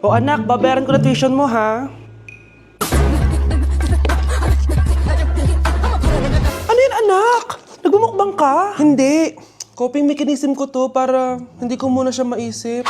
O anak, babayaran ko na tuition mo ha. Ano yun anak? Nagmumukbang ka? Hindi. Coping mechanism ko to para hindi ko muna siya maisip.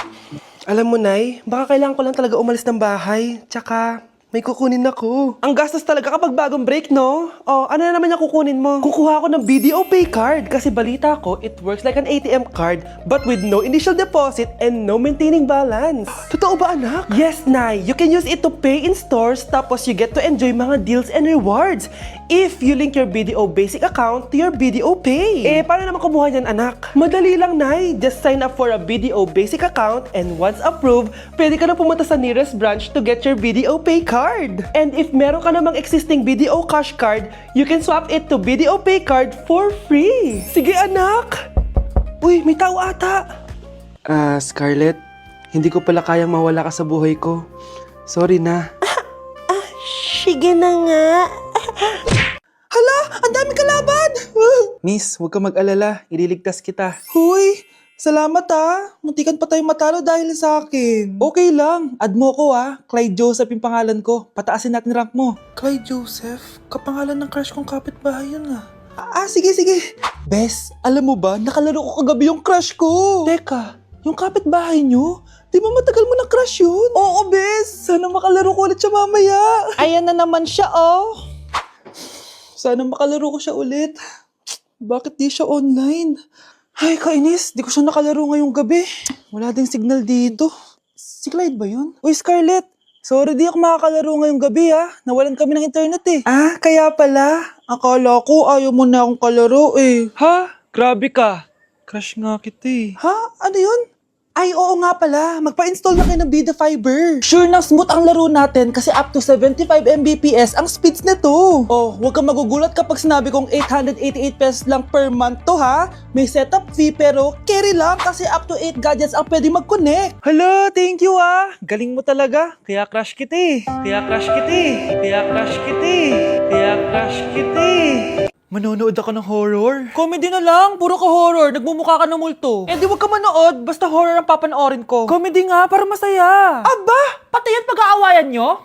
Alam mo, Nay, baka kailangan ko lang talaga umalis ng bahay. Tsaka, may kukunin ako. Ang gastos talaga kapag bagong break, no? Oh, ano na naman yung kukunin mo? Kukuha ako ng BDO Pay card kasi balita ko, it works like an ATM card but with no initial deposit and no maintaining balance. Totoo ba, anak? Yes, Nay. You can use it to pay in stores tapos you get to enjoy mga deals and rewards if you link your BDO Basic account to your BDO Pay. Eh, paano naman kumuha yan, anak? Madali lang, Nay. Just sign up for a BDO Basic account and once approved, pwede ka na pumunta sa nearest branch to get your BDO Pay card. And if meron ka namang existing BDO Cash card, you can swap it to BDO Pay card for free. Sige, anak! Uy, may tao ata. Scarlett, hindi ko pala kayang mawala ka sa buhay ko. Sorry na. Sige na nga. Hala, ang dami kalaban! Miss, huwag ka mag-alala. Ililigtas kita. Huy, salamat muntikan pa tayong matalo dahil sa akin. Okay lang, add mo ko Clyde Joseph yung pangalan ko. Pataasin natin rank mo. Clyde Joseph? Kapangalan ng crush kong kapitbahay yun sige. Bes, alam mo ba, nakalaro ko kagabi yung crush ko. Teka, yung kapitbahay nyo? Di ba matagal mo na crush yun? Oo, Bes. Sana makalaro ko ulit siya mamaya. Ayan na naman siya, Sana makalaro ko siya ulit. Bakit di siya online? Ay, kainis. Di ko siya nakalaro ngayong gabi. Wala ding signal dito. Si Clyde ba yun? Uy, Scarlett. Sorry, di ako makakalaro ngayong gabi, Nawalan kami ng internet, kaya pala. Akala ko ayaw mo na akong kalaro, Ha? Grabe ka. Crush nga kita, Ha? Ano yun? Ay, oo nga pala. Magpa-install na kayo ng Bida Fiber. Sure na smooth ang laro natin kasi up to 75 Mbps ang speeds nito. Oh, huwag kang magugulat kapag sinabi kong 888 pesos lang per month to, ha? May setup fee pero carry lang kasi up to 8 gadgets ang pwede mag-connect. Hala, thank you, Galing mo talaga. Kaya crush kita, Manonood ako ng horror. Comedy na lang, puro ka horror. Nagmumukha ka ng multo. Eh di wag ka manood, basta horror ang papanoorin ko. Comedy nga, para masaya. Aba, pati yan pag-aawayan nyo?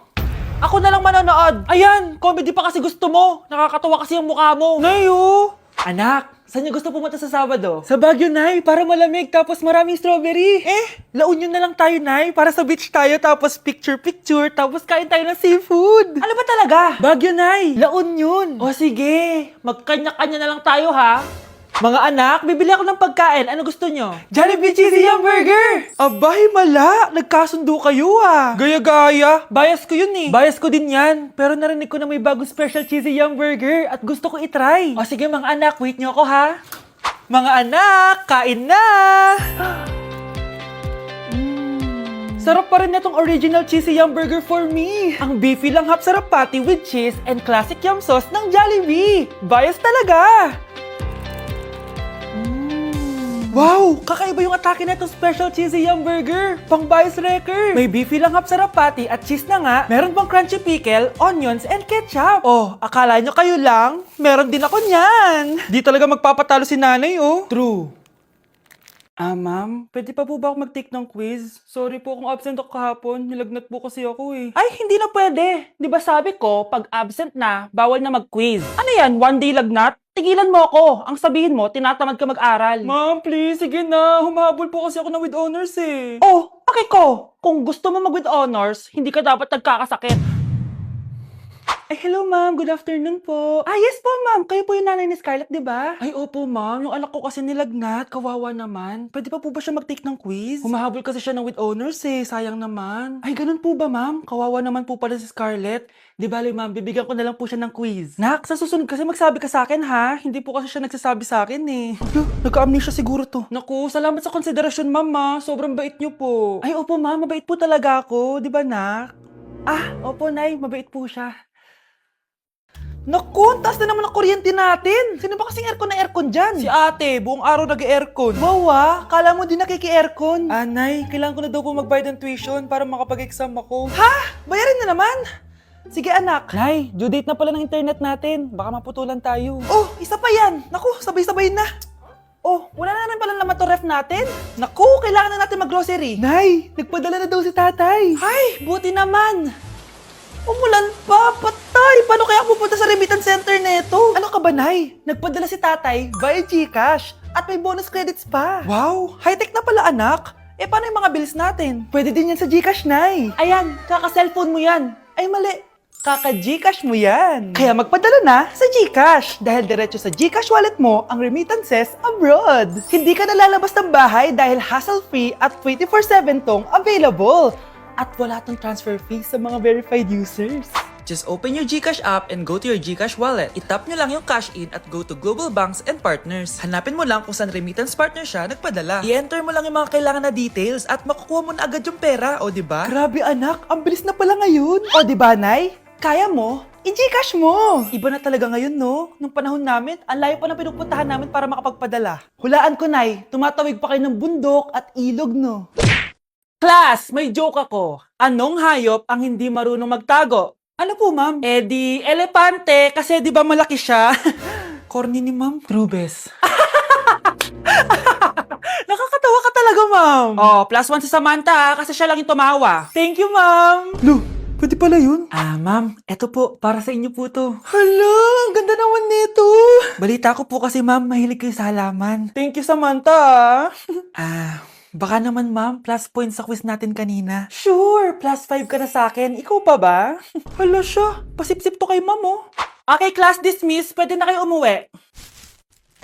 Ako na lang manonood. Ayan, comedy pa kasi gusto mo. Nakakatawa kasi yung mukha mo. Nayo! Anak, saan niyo gusto pumunta sa Sabado? Sa Baguio, Nay, para malamig tapos maraming strawberry. La Union na lang tayo, Nay, para sa beach tayo tapos picture-picture tapos kain tayo ng seafood. Ano ba talaga? Baguio, Nay, La Union. O sige, magkanya-kanya na lang tayo, ha? Mga anak, bibili ako ng pagkain. Ano gusto nyo? Jollibee Cheesy Yum Burger! Abay, mala! Nagkasundo kayo, Gaya-gaya. Bias ko yun, Bias ko din yan. Pero narinig ko na may bagong special Cheesy Yum Burger at gusto ko itry. O sige, mga anak, wait nyo ako, ha? Mga anak, kain na! Sarap pa rin itong original Cheesy Yum Burger for me. Ang beefy lang hap sarap patty with cheese and classic yum sauce ng Jollibee. Bias talaga! Wow! Kakaiba yung atake na itong special cheesy yum burger. Pang bias wrecker. May beefy lang hap sarap patty at cheese na nga. Meron pang crunchy pickle, onions, and ketchup. Oh, akala nyo kayo lang? Meron din ako niyan. Di talaga magpapatalo si nanay, True. Ma'am, pwede pa po ba ako mag-take ng quiz? Sorry po kung absent ako kahapon. Nilagnat po kasi ako, Ay, hindi na pwede. Di ba sabi ko, pag absent na, bawal na mag-quiz. Ano yan, one day lagnat? Tigilan mo ako. Ang sabihin mo, tinatamad ka mag-aral. Ma'am, please, sige na. Humahabol po kasi ako na with honors, Oh, okay ko. Kung gusto mo mag-with honors, hindi ka dapat nagkakasakit. Hello ma'am. Good afternoon po. Yes po ma'am. Kayo po yung nanay ni Scarlett, di ba? Ay, opo ma'am. Yung anak ko kasi nilagnat. Kawawa naman. Pwede pa po ba siya mag-take ng quiz? Humahabol kasi siya ng with honors Sayang naman. Ay, ganun po ba ma'am? Kawawa naman po pala si Scarlett. Di bale ma'am, bibigyan ko na lang po siya ng quiz. Nak, sa susunod kasi magsabi ka sa akin ha. Hindi po kasi siya nagsasabi sa akin Nagka-amnesia siguro to. Naku, salamat sa konsiderasyon ma'am Sobrang bait niyo po. Ay, opo ma'am. Mabait po talaga ako. Di ba nak? Opo nay. Mabait po siya. Naku, taas na naman ang kuryente natin. Sino ba kasing aircon dyan? Si ate, buong araw nag-aircon. Wow, kala mo din nakiki-aircon. Nay, kailangan ko na daw po magbayad ng tuition para makapag-exam ako. Ha? Bayarin na naman? Sige anak. Nay, due date na pala ng internet natin. Baka maputulan tayo. Oh, isa pa yan. Naku, sabay-sabay na. Oh, wala na rin pala naman to ref natin. Naku, kailangan na natin mag-grocery. Nay, nagpadala na daw si tatay. Ay, buti naman. Umulan pa, patay. Paano kaya ako pupunta sa remittance center neto? Ano ka ba, Nay? Nagpadala si tatay via GCash at may bonus credits pa. Wow, high-tech na pala anak. Eh, paano yung mga bills natin? Pwede din yan sa GCash, Nay. Ayan, kaka-cellphone mo yan. Ay, mali. Kaka-GCash mo yan. Kaya magpadala na sa GCash dahil diretso sa GCash wallet mo ang remittances abroad. Hindi ka nalalabas ng bahay dahil hassle-free at 24/7 tong available. At wala tong transfer fee sa mga verified users. Just open your GCash app and go to your GCash wallet. Itap nyo lang yung cash in at go to global banks and partners. Hanapin mo lang kung saan remittance partner siya nagpadala. I-enter mo lang yung mga kailangan na details at makukuha mo na agad yung pera, o diba? Grabe anak, ang bilis na pala ngayon. O diba, Nay? Kaya mo, i-GCash mo. Iba na talaga ngayon, no? Nung panahon namin, ang layo pa ng pinupuntahan namin para makapagpadala. Hulaan ko, Nay, tumatawid pa kayo ng bundok at ilog, no? Class, may joke ako. Anong hayop ang hindi marunong magtago? Ano po, ma'am? Eh di, elepante, kasi di ba malaki siya? Corny ni ma'am. Rubes. Nakakatawa ka talaga, ma'am. Oh, +1 si Samantha, kasi siya lang yung tumawa. Thank you, ma'am. Lu, pwede pala yun. Ma'am, eto po, para sa inyo po to. Hala, ang ganda naman nito. Balita ko po kasi, ma'am, mahilig kayo sa halaman. Thank you, Samantha. Baka naman, ma'am, plus points sa quiz natin kanina. Sure, +5 ka na sa akin. Ikaw pa ba? Hala siya, pasipsip to kay ma'am, oh. Okay, class dismiss. Pwede na kayo umuwi.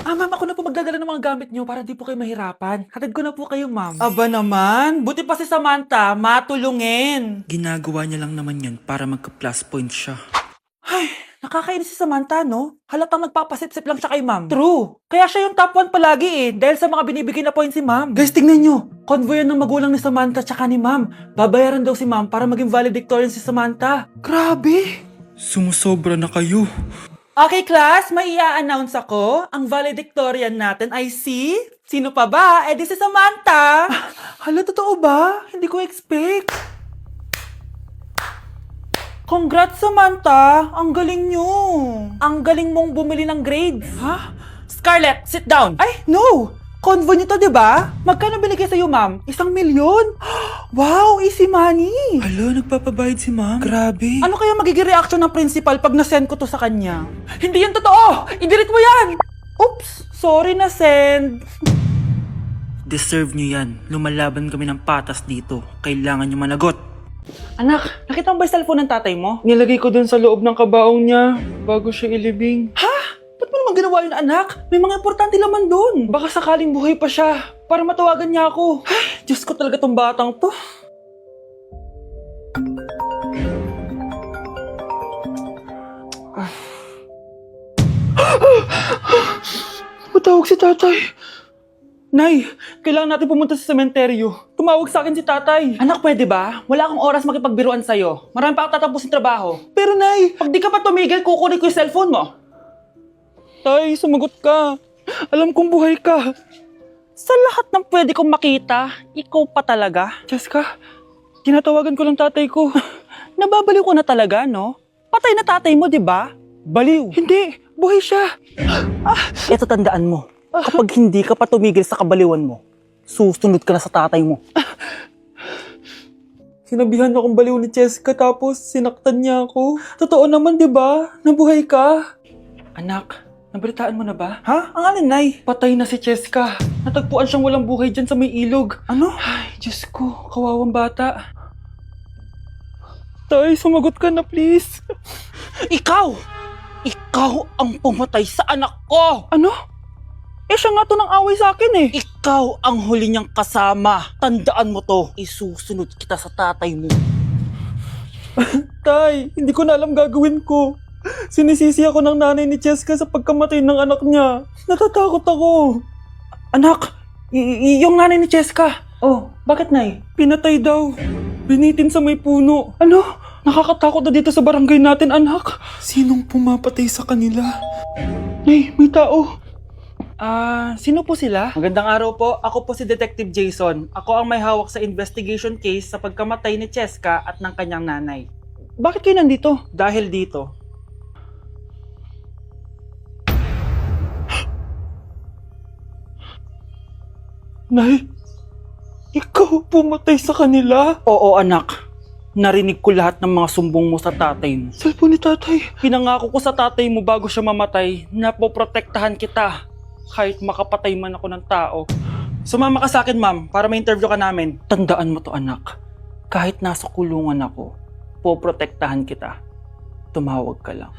Ma'am, ako na po magdadala ng mga gamit nyo para di po kayo mahirapan. Hatid ko na po kayo, ma'am. Aba naman, buti pa si Samantha, matulungin. Ginagawa niya lang naman yun para magka-plus point siya. Ay, nakakainis si Samantha, no? Halatang nagpapasip-sip lang siya kay ma'am. True. Kaya siya yung top 1 palagi eh, dahil sa mga binibigay na points si ma'am. Guys, tingnan nyo. Convoy yan ng magulang ni Samantha tsaka ni ma'am. Babayaran daw si ma'am para maging valedictorian si Samantha. Grabe. Sumusobra na kayo. Okay, class, may i-announce ako. Ang valedictorian natin ay si... Sino pa ba? Eh, di si Samantha. Hala, totoo ba? Hindi ko expect. Congrats, Samantha! Ang galing nyo! Ang galing mong bumili ng grades. Ha? Scarlett, sit down! Ay, no! Convo nyo to, diba? Magkano binigay sa'yo, ma'am? 1 milyon? Wow, easy money! Hala, nagpapabayad si ma'am. Grabe. Ano kaya magiging reaction ng principal pag nasend ko to sa kanya? Hindi yan totoo! I-delete mo yan! Oops! Sorry na send. Deserve nyo yan. Lumalaban kami ng patas dito. Kailangan nyo managot. Anak, nakita mo ba yung cellphone ng tatay mo? Nilagay ko dun sa loob ng kabaong niya bago siya ilibing. Ha? Ba't mo naman ginawa yun, anak? May mga importante laman doon. Baka sakaling buhay pa siya para matawagan niya ako. Ay, Diyos ko talaga tong batang to. Matawag si tatay. Nay, kailangan natin pumunta sa sementeryo. Tumawag sa akin si tatay. Anak, pwede ba? Wala akong oras makipagbiruan sa'yo. Marami pa akong tatapusin trabaho. Pero Nay, pag di ka pa tumigil, kukunin ko yung cellphone mo. Tay, sumagot ka. Alam kong buhay ka. Sa lahat ng pwede kong makita, ikaw pa talaga. Jessica, tinatawagan ko lang tatay ko. Nababaliw ko na talaga, no? Patay na tatay mo, di ba? Baliw. Hindi, buhay siya. Ito tandaan mo. Kapag hindi ka pa tumigil sa kabaliwan mo, susunod ka na sa tatay mo. Sinabihan akong baliw ni Jessica tapos sinaktan niya ako. Totoo naman, di ba? Nabuhay ka. Anak, nabalitaan mo na ba? Ha? Ang alin, Nay? Patay na si Jessica. Natagpuan siyang walang buhay dyan sa may ilog. Ano? Ay, Diyos ko, kawawang bata. Tay, sumagot ka na please. Ikaw! Ikaw ang pumatay sa anak ko! Ano? Eh, siya nga to ng away sa akin eh. Ikaw ang huli niyang kasama. Tandaan mo to. Isusunod kita sa tatay mo. Tay, hindi ko na alam gagawin ko. Sinisisi ako ng nanay ni Jessica sa pagkamatay ng anak niya. Natatakot ako. Anak, yung nanay ni Jessica. Oh, bakit, Nay? Pinatay daw. Binitin sa may puno. Ano? Nakakatakot na dito sa barangay natin, anak. Sinong pumapatay sa kanila? Nay, may tao. Sino po sila? Magandang araw po. Ako po si Detective Jason. Ako ang may hawak sa investigation case sa pagkamatay ni Cheska at ng kanyang nanay. Bakit kayo nandito? Dahil dito. Nay, ikaw pumatay sa kanila? Oo, anak. Narinig ko lahat ng mga sumbong mo sa tatay mo. Cellphone ni tatay. Pinangako ko sa tatay mo bago siya mamatay na poprotektahan kita kahit makapatay man ako ng tao. Sumama ka sa akin, ma'am, para ma-interview ka namin. Tandaan mo to, anak. Kahit nasa kulungan ako, poprotektahan kita. Tumawag ka lang.